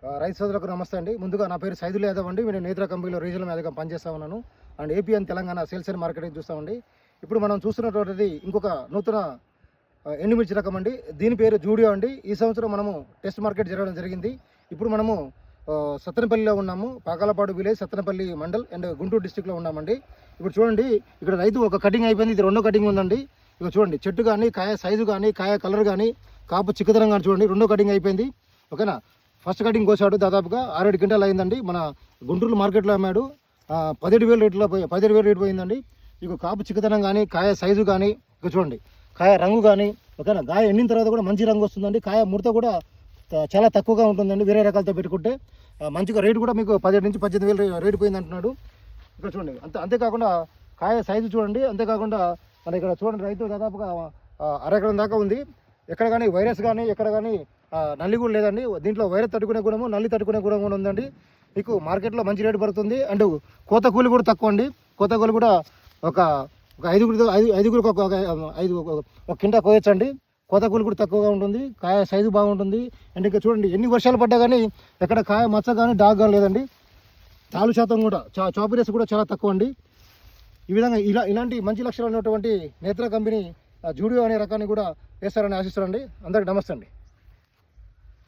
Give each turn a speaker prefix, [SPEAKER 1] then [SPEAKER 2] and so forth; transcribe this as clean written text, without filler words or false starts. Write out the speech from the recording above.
[SPEAKER 1] రైతు సోదరులకు నమస్తే అండి. ముందుగా నా పేరు సైదుల్ యాదవ్ అండి. నేను నేత్ర కంపెనీలో రీజనల్ మేనేజర్గా పనిచేస్తా ఉన్నాను. And AP and Telangana sales and marketing చూస్తామండి. ఇప్పుడు మనం చూస్తున్నటువంటిది ఇంకొక నూతన ఎండుమిర్చి రకం అండి. దీని పేరు జూడియో అండి. ఈ సంవత్సరం మనము టెస్ట్ మార్కెట్ జరగడం జరిగింది. ఇప్పుడు మనము సత్తెనపల్లిలో ఉన్నాము. పాకాలపాడు విలేజ్, సత్తెనపల్లి మండల్ అండ్ గుంటూరు డిస్టిక్లో ఉన్నామండి. ఇప్పుడు చూడండి, ఇక్కడ రైతు ఒక కటింగ్ అయిపోయింది, ఇది రెండో కటింగ్ ఉందండి. ఇక చూడండి, చెట్టు కానీ, కాయ సైజు కానీ, కాయ కలర్ కానీ, కాపు చిక్కదనం కానీ చూడండి, రెండో కటింగ్ అయిపోయింది. ఓకేనా. ఫస్ట్ కటింగ్ కోసాడు, దాదాపుగా 6-7 క్వింటాలు అయిందండి. మన గుంటూరు మార్కెట్లో అమ్మాడు. 17,000 రేటు పోయిందండి. ఇక కాపు చిక్కదనం కానీ, కాయ సైజు కానీ, ఇక చూడండి, కాయ రంగు కానీ, ఓకేనా. కాయ ఎండిన తర్వాత కూడా మంచి రంగు వస్తుందండి. కాయ ముడత కూడా చాలా తక్కువగా ఉంటుందండి. వేరే రకాలతో పెట్టుకుంటే మంచిగా రేటు కూడా మీకు 17,000 నుంచి 18,000 రేటు పోయింది అంటున్నాడు. ఇక్కడ చూడండి, అంతేకాకుండా కాయ సైజు చూడండి. అంతేకాకుండా మన ఇక్కడ చూడండి, రైతు దాదాపుగా అరెకరం దాకా ఉంది. ఎక్కడ కానీ వైరస్ కానీ, ఎక్కడ కానీ నల్లి కూడా లేదండి. దీంట్లో వైరస్ తట్టుకునే గుణము, నల్లి తట్టుకునే గుణం కూడా ఉందండి. మీకు మార్కెట్లో మంచి రేటు పడుతుంది. అండ్ కోత కూలి కూడా తక్కువ అండి. కోత కూలి కూడా ఒక ఐదుగురికి ఒక కింటా కోయచ్చండి. కోత కూలి కూడా తక్కువగా ఉంటుంది. కాయ సైజు బాగుంటుంది. అండ్ ఇంకా చూడండి, ఎన్ని వర్షాలు పడ్డా కానీ ఎక్కడ కాయ మచ్చ కానీ డాగ్ కానీ లేదండి. తాలు శాతం కూడా చాపిరెస్ కూడా చాలా తక్కువ అండి. ఈ విధంగా ఇలాంటి మంచి లక్షణాలు ఉన్నటువంటి నేత్ర కంపెనీ జూడియో అనే రకాన్ని కూడా వేస్తారని ఆశిస్తారండి. అందరికీ నమస్తే అండి.